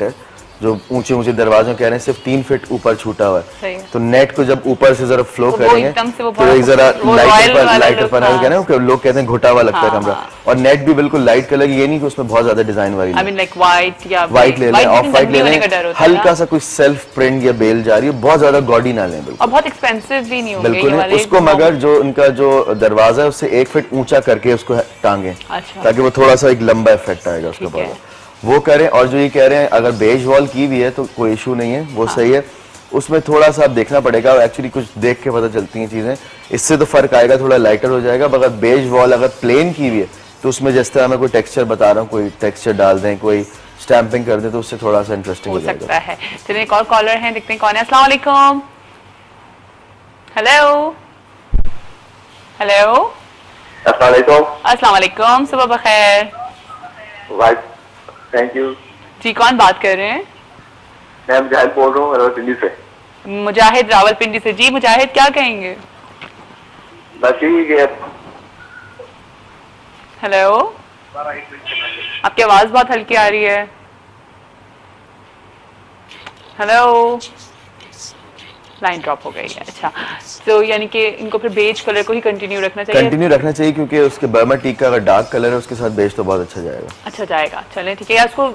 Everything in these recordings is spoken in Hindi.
है जो ऊंचे ऊंचे दरवाजों कह रहे हैं सिर्फ 3 फीट ऊपर छूटा हुआ है, तो नेट को जब ऊपर से जरा फ्लो करेंगे तो एक जरा लाइटर पर लोग कहते हैं घुटा हुआ लगता है कमरा, और नेट भी बिल्कुल लाइट कलर की, ये नहीं कि उसमें बहुत ज्यादा डिजाइन वाली, व्हाइट ले लें, ऑफ व्हाइट ले लें, हल्का सा कोई सेल्फ प्रिंट या बेल जा रही है, बहुत ज्यादा गॉडी ना लें, बिल्कुल बहुत एक्सपेंसिव भी नहीं होंगे बिल्कुल उसको, मगर जो उनका जो दरवाजा है उससे 1 फीट ऊंचा करके उसको टांगे ताकि वो थोड़ा सा एक लंबा इफेक्ट आएगा उसके बाद, वो करें। और जो ये कह रहे हैं अगर बेज वॉल की भी है तो कोई इशू नहीं है, वो सही है, उसमें थोड़ा सा आप देखना पड़ेगा, एक्चुअली कुछ देख के पता चलती हैं चीजें, इससे तो फर्क आएगा, थोड़ा लाइटर हो जाएगा। मगर बेज वॉल अगर प्लेन की भी है तो उसमें जिस तरह मैं कोई टेक्सचर बता रहा हूँ, कोई टेक्सचर डाल दें, कोई स्टैंपिंग कर दें, तो उससे थोड़ा सा इंटरेस्टिंग हो सकता है। चलिए एक और कॉलर है, देखते हैं कौन है। अस्सलाम वालेकुम। हेलो हेलो, अस्सलाम वालेकुम। अस्सलाम वालेकुम, सुबह बखैर। थैंक यू जी, कौन बात कर रहे हैं? मैं मुजाहिद बोल रहा हूँ रावलपिंडी से। मुजाहिद रावलपिंडी से, जी मुजाहिद क्या कहेंगे? बस यही, हेलो, आपकी आवाज बहुत हल्की आ रही है। हेलो, लाइन ड्रॉप हो गई है। अच्छा, तो यानी कि इनको फिर बेज कलर को ही कंटिन्यू रखना चाहिए? कंटिन्यू रखना चाहिए क्योंकि उसके बर्मा टीक का अगर डार्क कलर है उसके साथ बेज तो बहुत अच्छा जाएगा। अच्छा जाएगा, चलें ठीक है, या उसको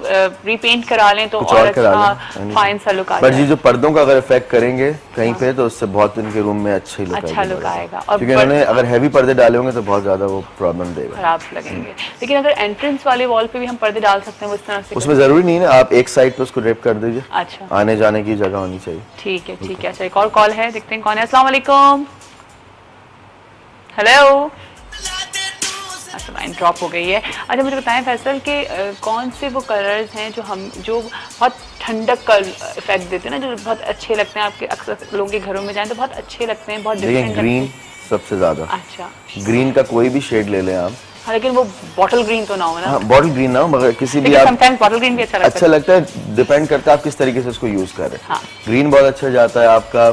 रीपेंट करा लें तो और अच्छा फाइन सा लुक आएगा। पर जी जो पर्दों का अगर इफेक्ट करेंगे कहीं पे तो उससे बहुत इनके रूम में अच्छा लुक आएगा, क्योंकि उन्होंने अगर हैवी पर्दे डाले होंगे तो बहुत ज्यादा वो प्रॉब्लम देगा, खराब लगेंगे। लेकिन अगर एंट्रेंस वाले वॉल पे भी हम पर्दे डाल सकते हैं वो इस तरह से? उसमें जरूरी नहीं है, आप एक साइड पे उसको ड्रेप कर दीजिए, अच्छा आने जाने की जगह होनी चाहिए। ठीक है ठीक है। अच्छा एक और कॉल है, देखते हैं कौन है। अस्सलाम वालेकुम। हेलो, अच्छा लाइन ड्रॉप हो गई है। अच्छा मुझे बताएं फैसल के कौन से वो कलर्स हैं जो बहुत ठंडक का इफेक्ट देते हैं ना, जो बहुत अच्छे लगते हैं, आपके अक्सर लोगों के घरों में जाएं तो बहुत अच्छे लगते हैं, बहुत डिफरेंट। ग्रीन सबसे ज्यादा। अच्छा, ग्रीन का कोई भी शेड ले लें आप। हाँ, लेकिन वो बॉटल ग्रीन तो ना हो ना? हाँ, बॉटल ग्रीन ना हो, मगर किसी भी आप समटाइम्स बॉटल ग्रीन भी अच्छा लगता है, डिपेंड करता है आप किस तरीके से उसको यूज कर रहे हैं। हाँ। ग्रीन बहुत अच्छा जाता है आपका,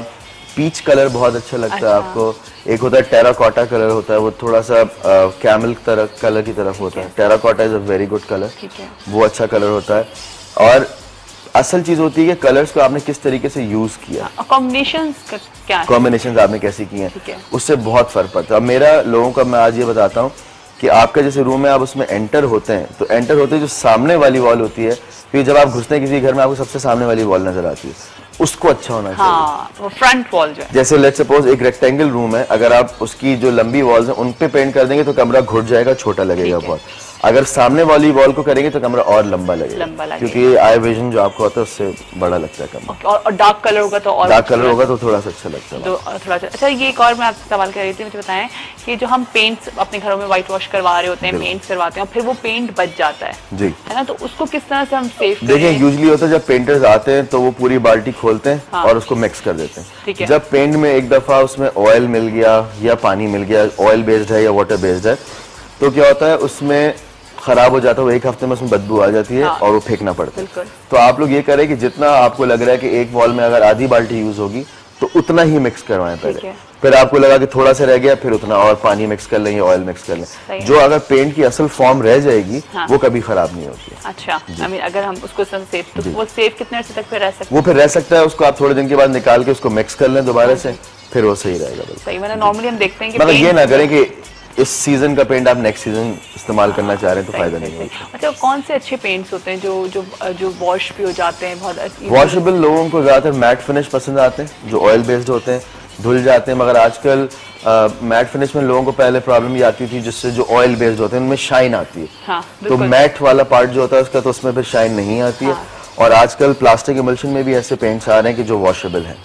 पीच कलर बहुत अच्छा लगता है आपको, एक होता है टेराकोटा कलर होता है, वो थोड़ा सा कैमल कलर की तरफ होता है, terracotta is a very good colour, वो अच्छा कलर होता है। और असल चीज होती है कि कलर्स को आपने किस तरीके से यूज किया, कॉम्बिनेशंस क्या है, कॉम्बिनेशंस आपने कैसे किए हैं, उससे बहुत फर्क पड़ता है। अब मेरा लोगों का मैं आज ये बताता हूँ कि आपका जैसे रूम है, आप उसमें एंटर होते हैं तो एंटर होते जो सामने वाली वॉल होती है, फिर जब आप घुसते हैं किसी घर में आपको सबसे सामने वाली वॉल नजर आती है, उसको अच्छा होना चाहिए। हाँ, वो फ्रंट वॉल जो है, जैसे लेट्स सपोज एक रेक्टेंगल रूम है, अगर आप उसकी जो लंबी वॉल्स हैं उन पे पेंट कर देंगे तो कमरा घुट जाएगा, छोटा लगेगा बहुत। अगर सामने वाली वॉल को करेंगे तो कमरा और लंबा लगेगा, क्योंकि आई विजन जो आपको होता है उससे बड़ा लगता है कमरा। और डार्क कलर होगा तो और डार्क कलर होगा तो थोड़ा सा अच्छा लगता है, थोड़ा अच्छा। ये एक और मैं आपसे सवाल कर रही थी, मुझे बताएं कि जो हम पेंट्स अपने घरों में व्हाइट वॉश करवा रहे होते हैं, पेंट करवाते हैं और फिर वो पेंट बच जाता है जी, है ना, तो उसको किस तरह से हम सेफ करें? देखिए यूजुअली होता है जब पेंटर्स आते हैं तो वो पूरी बाल्टी खोलते हैं और उसको मिक्स कर देते हैं। जब पेंट में एक दफा उसमें ऑयल मिल गया या पानी मिल गया, ऑयल बेस्ड है या वाटर बेस्ड है, तो क्या होता है उसमें खराब हो जाता है, वो एक हफ्ते में उसमें बदबू आ जाती है और वो फेंकना पड़ता है। तो आप लोग ये करें कि जितना आपको लग रहा है कि एक वॉल में अगर आधी बाल्टी यूज होगी तो उतना ही मिक्स करवाएं पहले, फिर आपको लगा कि थोड़ा सा रह गया फिर उतना और पानी मिक्स कर लें या ऑयल मिक्स कर लें, जो अगर पेंट की असल फॉर्म रह जाएगी वो कभी खराब नहीं होती है। अच्छा, अगर हम उसको सेफ, तो वो सेफ कितने अर्से तक रह सकता है? वो फिर रह सकता है, उसको आप थोड़े दिन के बाद निकाल के उसको मिक्स कर लें दोबारा से, फिर वो सही रहेगा। सही, मतलब नॉर्मली हम देखते हैं कि मगर ये ना करें कि इस सीजन का पेंट आप नेक्स्ट सीजन इस्तेमाल करना चाह रहे हैं तो फायदा नहीं होगा। अच्छा, कौन से अच्छे पेंट्स होते हैं जो वॉश भी हो जाते हैं? बहुत वॉशेबल लोगों को ज्यादातर मैट फिनिश पसंद आते हैं, जो ऑयल बेस्ड होते हैं, धुल जाते हैं। मगर आजकल मैट फिनिश में लोगों को पहले प्रॉब्लम ये आती थी जिससे जो ऑयल बेस्ड होते हैं उनमें शाइन आती है। हाँ, तो मैट वाला पार्ट जो होता है उसका तो उसमें फिर शाइन नहीं आती है। और आजकल प्लास्टिक इमल्शन में भी ऐसे पेंट्स आ रहे हैं कि जो वॉशेबल हैं,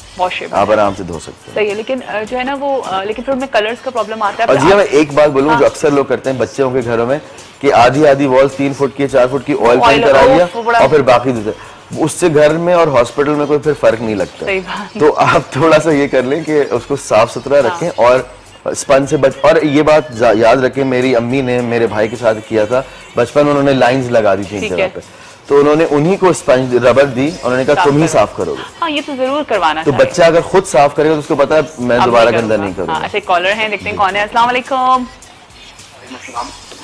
आप आराम से धो सकते हैं। सही है, लेकिन जो है ना वो लेकिन फिर उनमें कलर्स का प्रॉब्लम आता है। और जी मैं एक बात बोलूँ, जो अक्सर लोग करते हैं बच्चों के घरों में कि आधी वॉल 3 फुट की 4 फुट की ऑयल पेंट करा लिया और फिर बाकी उससे घर में और हॉस्पिटल में कोई फिर फर्क नहीं लगता। तो आप थोड़ा सा ये कर लें कि उसको साफ सुथरा रखें और स्पंज से और ये बात याद रखें, मेरी अम्मी ने मेरे भाई के साथ किया था बचपन में, उन्होंने लाइंस लगा दी थी जगह पे, तो उन्होंने उन्हीं को स्पंज रबर दी, उन्होंने कहा तुम ही साफ करोगे। हाँ, ये तो जरूर करवाना तो बच्चा अगर खुद साफ करेगा तो उसको पता है मैं दोबारा गंदा नहीं करूँगा। अच्छा, कॉलर हैं, देखते हैं कौन है। अस्सलाम वालेकुम।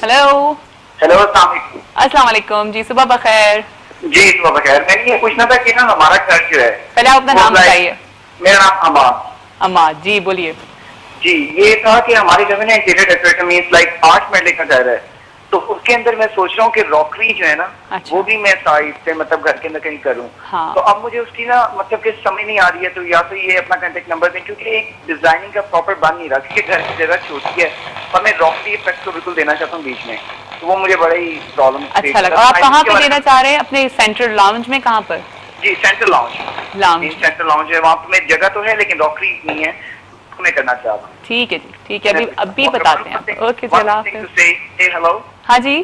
हेलो हेलो, अस्सलाम वालेकुम जी, सुबह बखैर। जी तो खैर मैंने ये पूछना था कि ना हमारा घर जो है, पहले आप अपना नाम बताइए। मेरा नाम अमाद। अमाद जी बोलिए। जी ये था कि हमारे घर में ना इंटीरियर डेकोरेटर मींस लाइक 8 मरले का घर है, तो उसके अंदर मैं सोच रहा हूँ कि रॉकरी जो है ना, अच्छा। वो भी मैं साइड से मतलब घर के अंदर कहीं करूँ। हाँ। तो अब मुझे उसकी ना मतलब कि समझ नहीं आ रही है, तो या तो ये अपना कांटेक्ट नंबर दें, क्योंकि एक डिजाइनिंग का प्रॉपर बन नहीं रहा, क्योंकि घर की जगह छोटी है और मैं रॉकरी इफेक्ट को बिल्कुल देना चाहता हूँ बीच में, तो वो मुझे बड़ा ही प्रॉब्लम। अच्छा लगा। आप कहाँ पे देना चाह रहे हैं? अपने सेंट्रल लाउंज में? कहाँ पर? जी सेंट्रल लाउंज। सेंट्रल लाउंज है, वहाँ पे जगह तो है लेकिन रॉकरी नहीं है, मैं करना चाह रहा हूँ। ठीक है जी, ठीक है, अभी बताते हैं। ओके चला। हेलो। हाँ जी,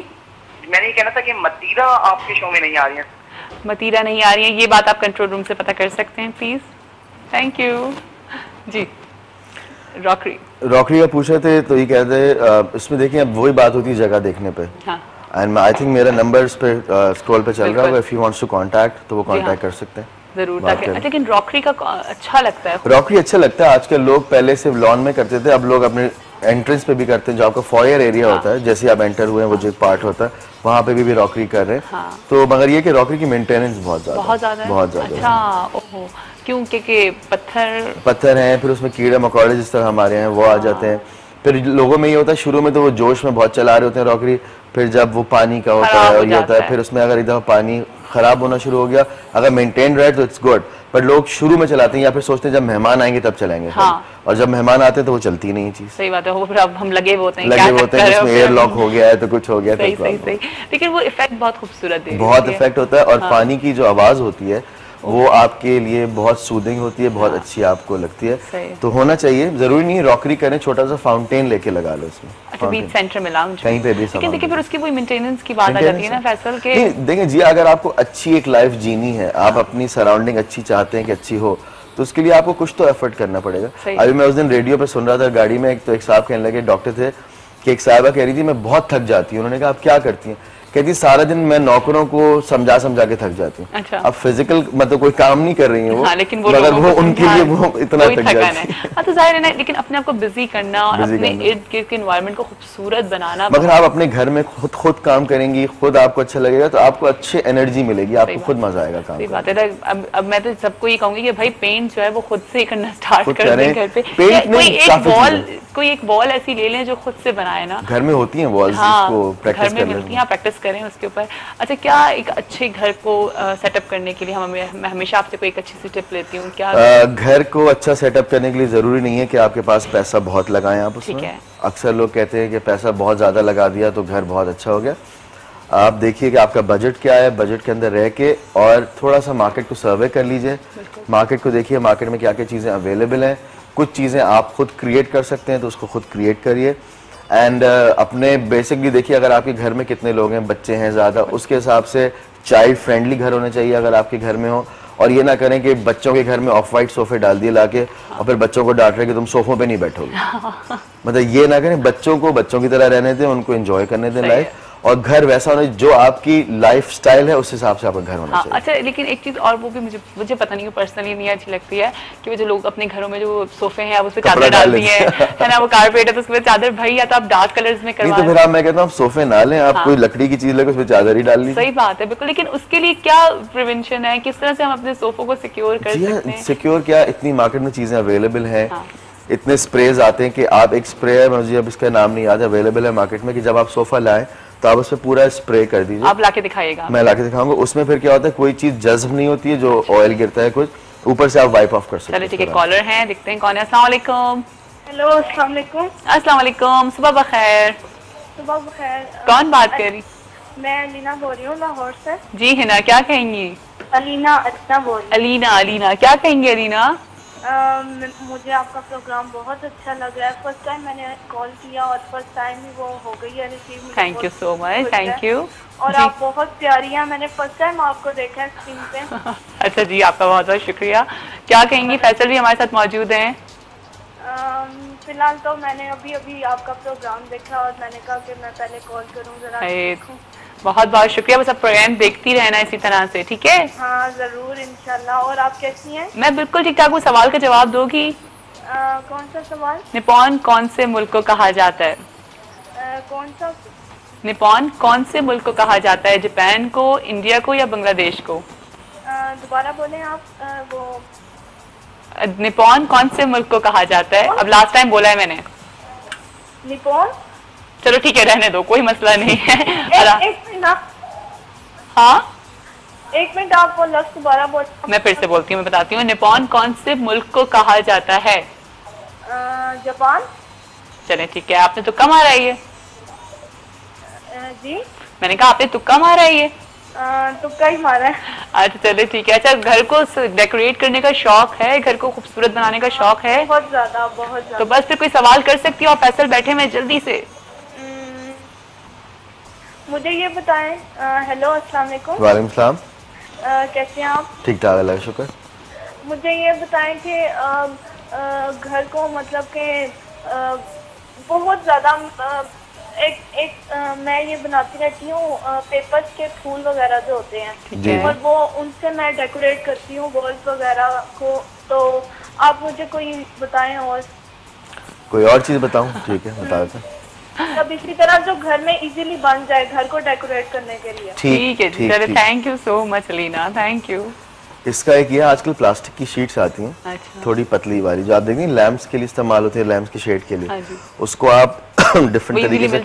मैंने ये कहना था कि मतीरा आपके शो में नहीं आ रही है। मतीरा नहीं आ रही है, ये बात आप कंट्रोल रूम से पता कर सकते हैं please. Thank you ji. Rockery का पूछ रहे थे, तो ये कहते इसमें देखिए अब वही बात होती है जगह देखने पे। हाँ। एंड आई थिंक मेरा नंबर इस पे स्क्रॉल पे चल रहा होगा, if you wants to contact तो वो कांटेक्ट कर सकते हैं जरूर। लेकिन रॉकरी का अच्छा लगता है। रॉकरी अच्छा लगता है। आजकल लोग पहले सिर्फ लॉन में करते थे, अब लोग अपने एंट्रेंस पे भी करते हैं, जो आपका फॉयर एरिया होता है, जैसे आप एंटर हुए हैं वो जो पार्ट होता है वहाँ पे भी रॉकरी कर रहे हैं। तो मगर ये कि रॉकरी की मेंटेनेंस बहुत ज्यादा। अच्छा, ओहो, क्यों? क्योंकि पत्थर हैं, फिर उसमें कीड़े मकोड़े जिस तरह हमारे हैं वो आ जाते हैं। फिर लोगों में ये होता है शुरू में तो वो जोश में बहुत चला रहे होते हैं रॉकरी, फिर जब वो पानी का होता है और ये होता है, फिर उसमें अगर इधर पानी खराब होना शुरू हो गया, अगर मेंटेन रहे तो इट्स गुड, पर लोग शुरू में चलाते हैं या फिर सोचते हैं जब मेहमान आएंगे तब चलाएंगे। हाँ। और जब मेहमान आते हैं तो वो चलती नहीं चीज। सही बात है, वो फिर अब हम लगे होते हैं उसमें एयर लॉक हो गया है तो कुछ हो गया। सही। लेकिन वो इफेक्ट बहुत खूबसूरत है, बहुत इफेक्ट होता है। और पानी की जो आवाज होती है वो आपके लिए बहुत सूदिंग होती है, बहुत अच्छी आपको लगती है, तो होना चाहिए। जरूरी नहीं रॉकरी करें, छोटा सा फाउंटेन लेके लगा लो इसमें। अच्छा, बीच सेंटर में लाउंज कहीं पे भी। लेकिन देखिए फिर उसकी वो मेंटेनेंस की बात आ जाती है ना फैसल के। देखिए जी, अगर आपको अच्छी एक लाइफ जीनी है, आप अपनी सराउंडिंग अच्छी चाहते हैं कि अच्छी हो, तो उसके लिए आपको कुछ तो एफर्ट करना पड़ेगा। अभी मैं उस दिन रेडियो पे सुन रहा था गाड़ी में, एक साहब कहने लगे, डॉक्टर थे, कि एक साहिबा कह रही थी मैं बहुत थक जाती हूँ। उन्होंने कहा आप क्या करती हैं? कहती सारा दिन मैं नौकरों को समझा के थक जाती हूँ। अच्छा। अब फिजिकल मतलब कोई काम नहीं कर रही है वो, हाँ, लेकिन वो मगर वो उनके लिए वो इतना थक जाती है। हाँ, तो जाहिर है ना, लेकिन अपने आप को बिजी करना और अपने इर्द गिर्द के एनवायरनमेंट को खूबसूरत बनाना। मगर आप अपने घर में खुद काम करेंगी, खुद आपको अच्छा लगेगा, तो आपको अच्छी एनर्जी मिलेगी, आपको खुद मजा आएगा काम। सही बात है। अब मैं तो सबको ये कहूंगी कि भाई पेंट जो है वो खुद से करना स्टार्ट कर दें घर पे। कोई एक वॉल ऐसी ले लें जो खुद से बनाए ना, घर में होती हैं वॉल्स, इसको प्रैक्टिस कर लें, प्रैक्टिस करें उसके ऊपर। अच्छा, क्या एक अच्छे घर को सेटअप करने के लिए मैं हमेशा आपसे कोई एक अच्छी सी टिप लेती हूँ, क्या घर को अच्छा सेटअप करने के लिए जरूरी नहीं है कि आपके पास पैसा बहुत लगाएं आप उसमें। ठीक है। अक्सर लोग कहते हैं कि पैसा बहुत ज्यादा लगा दिया तो घर बहुत अच्छा हो गया। आप देखिए कि आपका बजट क्या है, बजट के अंदर रह के और थोड़ा सा मार्केट को सर्वे कर लीजिए, मार्केट को देखिए, मार्केट में क्या क्या चीजें अवेलेबल हैं। कुछ चीजें आप खुद क्रिएट कर सकते हैं तो उसको खुद क्रिएट करिए। एंड अपने बेसिकली देखिए अगर आपके घर में कितने लोग हैं, बच्चे हैं ज़्यादा, उसके हिसाब से चाइल्ड फ्रेंडली घर होना चाहिए अगर आपके घर में हो। और ये ना करें कि बच्चों के घर में ऑफ वाइट सोफे डाल दिए लाके और फिर बच्चों को डांट रहे कि तुम सोफों पे नहीं बैठोगे। मतलब ये ना करें, बच्चों को बच्चों की तरह रहने दें, उनको एंजॉय करने दें लाइफ, और घर वैसा होना जो आपकी लाइफ स्टाइल है उस हिसाब से आपका घर होना चाहिए। अच्छा, लेकिन एक चीज और वो भी मुझे पता नहीं, पर्सनली नहीं अच्छी लगती है कि वो जो लोग अपने घरों में जो सोफे हैं उस पे चादर डाल दी है ना, वो कारपेट है तो उसके चादर, भाई या तो आप डार्क कलर्स में करवा, तो फिर मैं कहता हूँ सोफे ना लें, आप कोई लकड़ी की चीज लेकर उसमें चादर ही डाल लीजिए। सही बात है, बिल्कुल। लेकिन उसके लिए क्या प्रिवेंशन है, किस तरह से हम अपने सोफों को सिक्योर कर सकते हैं? सिक्योर क्या, इतनी मार्केट में चीजें अवेलेबल है, इतने स्प्रेज आते हैं कि आप एक स्प्रे है, मुझे अब इसका नाम नहीं याद है, अवेलेबल है मार्केट में, कि जब आप सोफा लाएं तो आप उसमें पूरा स्प्रे कर दीजिए। आप लाके दिखाइएगा? मैं लाके दिखाऊंगा। उसमें फिर क्या होता है, कोई चीज जज्ब नहीं होती है, जो ऑयल गिरता है कुछ ऊपर से आप वाइप ऑफ कर सकते हैं। चलिए ठीक है, कॉलर हैं, देखते हैं कौन है। अस्सलाम वालेकुम। हेलो, अस्सलाम वालेकुम। अस्सलाम वालेकुम, सुबह बखैर। सुबह बखैर। कौन बात कर रही? मैं अलीना बोल रही हूँ लाहौर से। जी हिना, क्या कहेंगी? अलीना बोल रही हूँ। अलीना क्या कहेंगे अलीना? मुझे आपका प्रोग्राम बहुत अच्छा लग रहा है। फर्स्ट टाइम मैंने कॉल किया और फर्स्ट टाइम ही वो हो गई है receive. Thank you so much, thank you. और आप बहुत प्यारी हैं, मैंने फर्स्ट टाइम आपको देखा है स्क्रीन पे। अच्छा जी, आपका बहुत बहुत शुक्रिया। क्या कहेंगी? फैसल भी हमारे साथ मौजूद हैं। फिलहाल तो मैंने अभी आपका प्रोग्राम देखा और मैंने कहा कि मैं पहले कॉल करूं जरा। बहुत बहुत शुक्रिया, बस आप प्रोग्राम देखती रहना इसी तरह से, ठीक है? हाँ जरूर, इंशाल्लाह। और आप कैसी हैं? मैं बिल्कुल ठीक ठाक हूँ। सवाल का जवाब दोगी? कौन सा सवाल? निपॉन कौन से मुल्क को कहा जाता है? कौन सा? निपॉन कौन से मुल्क को कहा जाता है? जापान को, इंडिया को या बांग्लादेश को? दोबारा बोलें आप। वो निपॉन कौन से मुल्क को कहा जाता है? अब लास्ट टाइम बोला है मैंने। निपॉन? चलो ठीक है, रहने दो, कोई मसला नहीं है। एक मिनट। हाँ, एक मिनट, आप वो लफ्ज़ दोबारा बोल। मैं फिर से बोलती हूँ, मैं बताती हूँ। निपॉन कौन से मुल्क को कहा जाता है? जापान। चले ठीक है, आपने तुक्का मारा है ये। जी मैंने कहा आपने तुक्का मारा है ये। तुक्का ही मारा है। अच्छा चले ठीक है। अच्छा, घर को डेकोरेट करने का शौक है? घर को खूबसूरत बनाने का शौक है? बहुत ज्यादा, बहुत ज्यादा। तो बस फिर कोई सवाल कर सकती हो? फैसल बैठे में जल्दी से। मुझे ये बताएं। हेलो, अस्सलाम वालेकुम। वालेकुम सलाम। कैसे हैं आप? ठीक ठाक, अल्लाह का शुक्र। मुझे ये बताएं कि घर को मतलब कि बहुत ज्यादा मैं ये बनाती रहती हूँ पेपर्स के फूल वगैरह जो होते हैं, और वो उनसे मैं डेकोरेट करती हूँ वॉल्स वगैरह को। तो आप मुझे कोई बताएं और कोई और चीज बताऊं? ठीक है, बता देता हूं। अब इसी तरह जो घर में इजीली बन जाए घर को डेकोरेट करने के लिए। ठीक है, चलो thank you so much Alina, thank you. इसका एक ये आजकल प्लास्टिक की शीट्स आती हैं। अच्छा। थोड़ी पतली वाली जो आप देखेंगे लैंप्स के लिए इस्तेमाल होती है, लैंप्स की शेड के लिए। उसको आप डिफरेंट तरीके से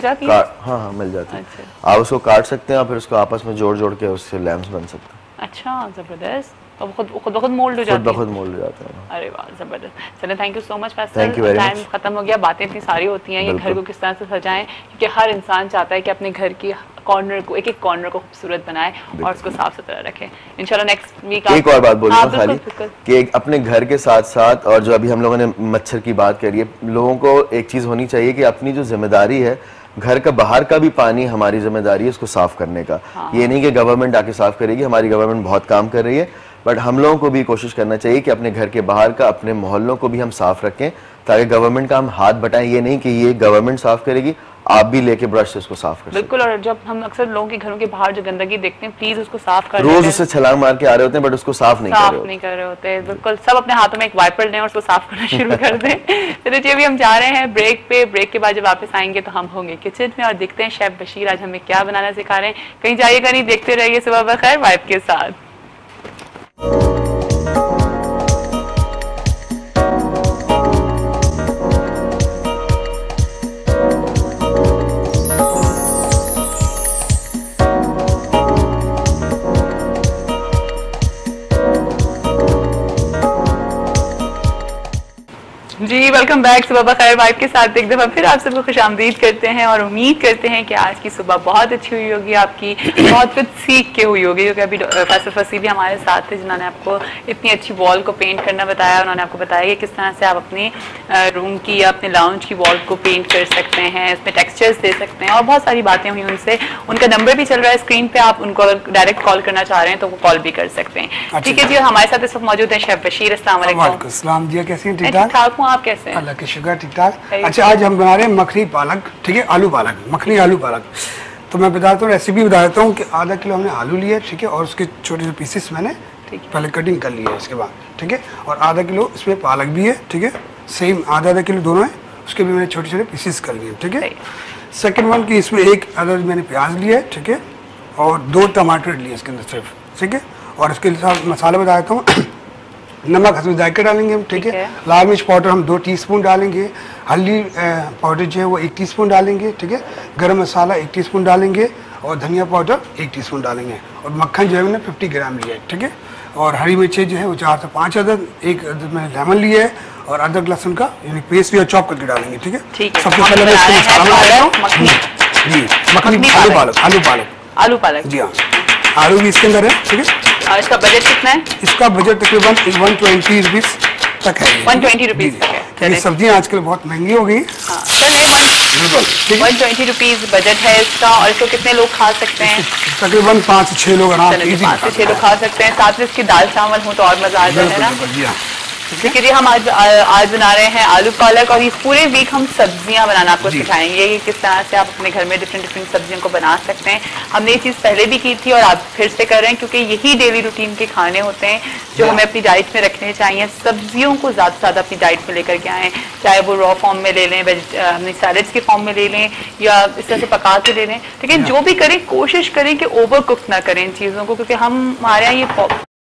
हाँ मिल जाती है। अच्छा। आप उसको काट सकते हैं और फिर उसको आपस में जोड़ जोड़ के उससे लैंप्स बन सकते हैं। अच्छा, जबरदस्त। तो खुद मोल्ड हो जाता है। खुद मोल्ड हो जाता है। अरे वाह, जबरदस्त। चलो thank you so much Faisal. Time खत्म हो गया, बातें इतनी सारी होती हैं, ये घर को किस तरह से सजाएं, क्योंकि हर इंसान चाहता है कि अपने घर की कॉर्नर को, एक एक कॉर्नर को खूबसूरत बनाए और उसको साफ सुथरा रखें। इंशाल्लाह नेक्स्ट वीक एक और बात बोलूँगा खाली कि अपने घर के साथ साथ, और जो अभी हम लोगों ने मच्छर की बात करी है, लोगों को एक चीज़ होनी चाहिए कि अपनी जो जिम्मेदारी है, घर का बाहर का भी पानी हमारी जिम्मेदारी है उसको साफ करने का। ये नहीं कि गवर्नमेंट आके साफ करेगी, हमारी गवर्नमेंट बहुत काम कर रही है, बट हम लोगों को भी कोशिश करना चाहिए कि अपने घर के बाहर का, अपने मोहल्लों को भी हम साफ रखें, ताकि गवर्नमेंट का हम हाथ बटाएं। ये नहीं कि ये गवर्नमेंट साफ करेगी, आप भी लेके ब्रश से उसको साफ कर। बिल्कुल। और जब हम अक्सर लोगों के घरों के बाहर जो गंदगी देखते हैं, प्लीज उसको साफ कर। रोज उससे छलांग मार के आ रहे होते हैं बट उसको साफ नहीं कर रहे होते। बिल्कुल, सब अपने हाथों में एक वाइपर लें और उसको साफ करना शुरू कर दें। चलिए अभी हम जा रहे हैं ब्रेक पे। ब्रेक के बाद जब वापस आएंगे तो हम होंगे किचन में और देखते हैं शेफ बशीर आज हमें क्या बनाना सिखा रहे हैं। कहीं जाइएगा नहीं, देखते रहिए सुबह बखैर वाइफ के साथ। जी वेलकम बैक, सुबह बखैर वाइफ के साथ एक दफ़ा फिर आप सबको खुशामदीद करते हैं और उम्मीद करते हैं कि आज की सुबह बहुत अच्छी हुई होगी, आपकी बहुत कुछ सीख के हुई होगी। क्योंकि अभी फैसल फसी भी हमारे साथ थे जिन्होंने आपको इतनी अच्छी वॉल को पेंट करना बताया। उन्होंने आपको बताया कि किस तरह से आप अपनी रूम की या अपने लाउंज की वॉल को पेंट कर सकते हैं, इसमें टेक्सचर्स दे सकते हैं और बहुत सारी बातें हुई उनसे। उनका नंबर भी चल रहा है स्क्रीन पे, आप उनको अगर डायरेक्ट कॉल करना चाह रहे हैं तो वो कॉल भी कर सकते हैं। ठीक है जी, हमारे साथ इस वक्त मौजूद है शेफ बशीर। अस्सलाम वालेकुम। कैसी हैं? ठीक ठाक हूँ, आप कैसे हैं? अल्लाह की शुक्र, ठीक ठाक। अच्छा, आज हम बना रहे हैं मखनी पालक, ठीक है, आलू पालक, मखनी आलू पालक। तो मैं बताता हूँ, रेसिपी बता देता हूँ कि आधा किलो हमने आलू लिया, ठीक है, और उसके छोटे छोटे पीसेस मैंने पहले कटिंग कर लिया है इसके बाद, ठीक है, और आधा किलो इसमें पालक भी है, ठीक है, सेम आधा आधा किलो दोनों है, उसके भी मैंने छोटे छोटे पीसेस कर लिए, ठीक है। सेकेंड वन की इसमें एक अदरक मैंने प्याज लिया है, ठीक है, और 2 टमाटर लिए इसके अंदर सिर्फ, ठीक है, और इसके साथ मसाला बता देता हूँ। नमक हसब जायका डालेंगे हम, ठीक है, लाल मिर्च पाउडर हम 2 टीस्पून डालेंगे, हल्दी पाउडर जो है वो 1 टीस्पून डालेंगे, ठीक है, गरम मसाला 1 टीस्पून डालेंगे और धनिया पाउडर 1 टीस्पून डालेंगे, और मक्खन जो है मैंने 50 ग्राम लिया है, ठीक है, और हरी मिर्चें जो है वो 4 से 5 अदद, 1 अदद मैंने लेमन लिया है, और अदरक लहसुन का यानी पेस्ट भी चॉप करके डालेंगे, ठीक है। सबसे पहले मैं इसको मसाला बना रहा हूँ जी, मखनी आलू पालक जी हाँ, आलू भी इसके अंदर है, ठीक है। और इसका बजट कितना है? इसका बजट तकरीबन 120 रुपीज तक है। 120 रुपीज तक है। ये सब्जियां आजकल बहुत महंगी हो गई। बिल्कुल 120 रुपीज बजट है इसका। और इसको कितने लोग खा सकते हैं? तकरीबन 5 से 6 लोग आराम से 5 से 6 लोग खा सकते हैं। साथ में इसकी दाल चावल हो तो और मजा आ जाए ना। ठीक है जी। हम आज बना रहे हैं आलू पालक, और इस पूरे वीक हम सब्जियां बनाना आपको सिखाएंगे कि किस तरह से आप अपने घर में डिफरेंट सब्जियों को बना सकते हैं। हमने ये चीज़ पहले भी की थी और आप फिर से कर रहे हैं, क्योंकि यही डेली रूटीन के खाने होते हैं जो हमें अपनी डाइट में रखने चाहिए। सब्जियों को ज़्यादा से ज़्यादा अपनी डाइट में लेकर के आएँ, चाहे वो रॉ फॉर्म में ले लें, अपनी सैलेड्स के फॉर्म में ले लें, या इस तरह से पका के ले लें। ठीक है, जो भी करें कोशिश करें कि ओवर कुक ना करें इन चीज़ों को, क्योंकि हमारे यहाँ ये